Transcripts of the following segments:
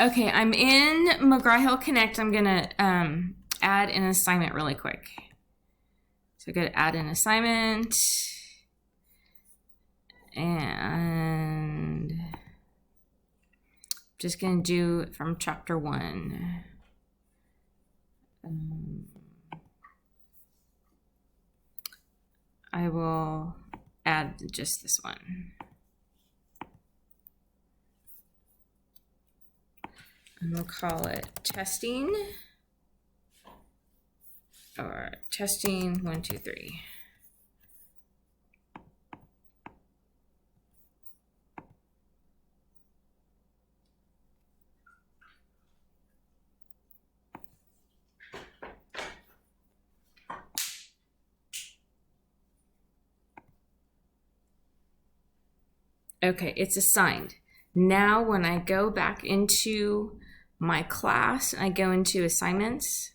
Okay, I'm in McGraw-Hill Connect. I'm gonna add an assignment really quick. So go to add an assignment, and just gonna do it from chapter 1. I will add just this one. And we'll call it testing, or testing 1, 2, 3. Okay, it's assigned. Now when I go back into my class, I go into assignments.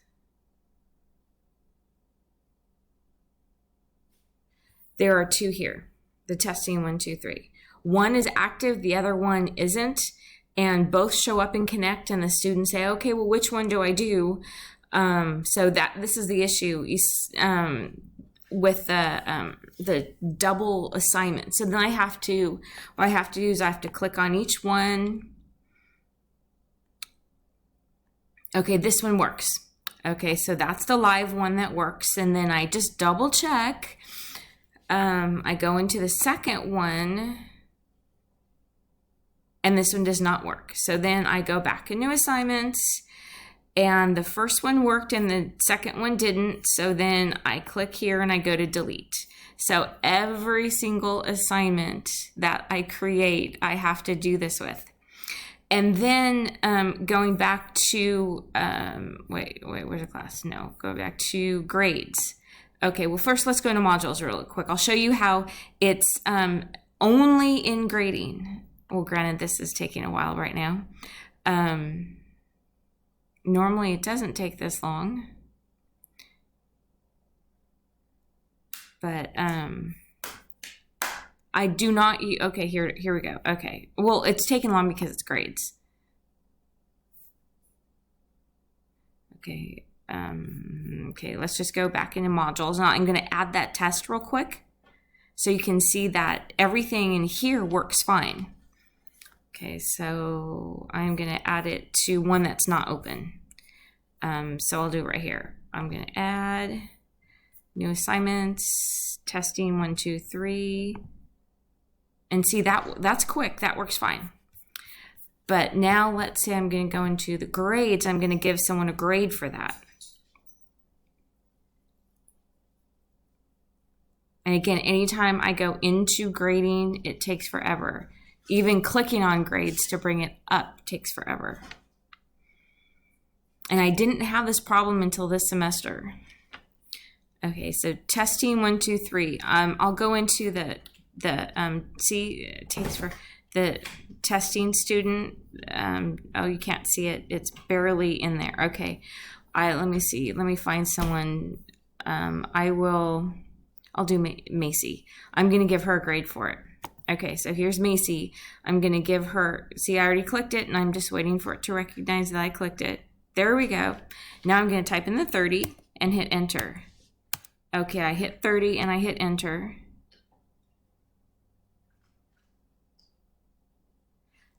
There are 2 here, the testing 1, 2, 3. One is active, the other one isn't, and both show up in Connect, and the students say, okay, well, which one do I do? So this is the issue with the double assignment. So then what I have to do is I have to click on each one. Okay, this one works. Okay, so that's the live one that works. And then I just double check. I go into the second one, and this one does not work. So then I go back into assignments, and the first one worked and the second one didn't. So then I click here and I go to delete. So every single assignment that I create, I have to do this with. And then going back to, wait, where's the class? No, go back to grades. Okay, well, first let's go into modules really quick. I'll show you how it's only in grading. Well, granted, this is taking a while right now. Normally it doesn't take this long. But I do not, okay, here we go. Okay, well, it's taking long because it's grades. Okay, okay, let's just go back into modules. Now I'm gonna add that test real quick so you can see that everything in here works fine. Okay, so I'm gonna add it to one that's not open. So I'll do it right here. I'm gonna add new assignments, testing 1, 2, 3. And see, that's quick, that works fine. But now let's say I'm gonna go into the grades. I'm gonna give someone a grade for that. And again, anytime I go into grading, it takes forever. Even clicking on grades to bring it up takes forever. And I didn't have this problem until this semester. Okay, so testing 1, 2, 3. I'll go into see, it takes for the testing student. Oh, you can't see it. It's barely in there. Okay, let me see. Let me find someone. I'll do Macy. I'm gonna give her a grade for it. Okay, so here's Macy. I'm gonna give her, see, I already clicked it and I'm just waiting for it to recognize that I clicked it. There we go. Now I'm gonna type in the 30 and hit enter. Okay, I hit 30 and I hit enter.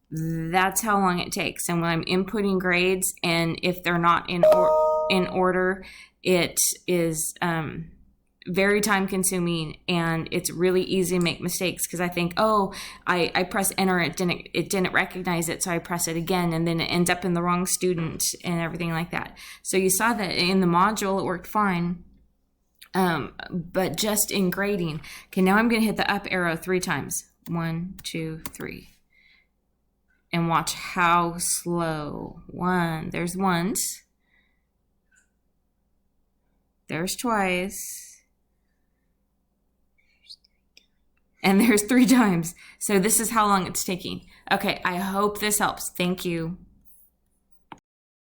That's how long it takes. And when I'm inputting grades, and if they're not in order, it is very time consuming, and it's really easy to make mistakes because I think, oh, I press enter, it didn't recognize it, so I press it again, and then it ends up in the wrong student and everything like that. So you saw that in the module it worked fine, but just in grading. Okay, now I'm going to hit the up arrow 3 times. 1, 2, 3. And watch how slow. 1, there's once. There's twice. And there's 3 times. So this is how long it's taking. Okay, I hope this helps. Thank you.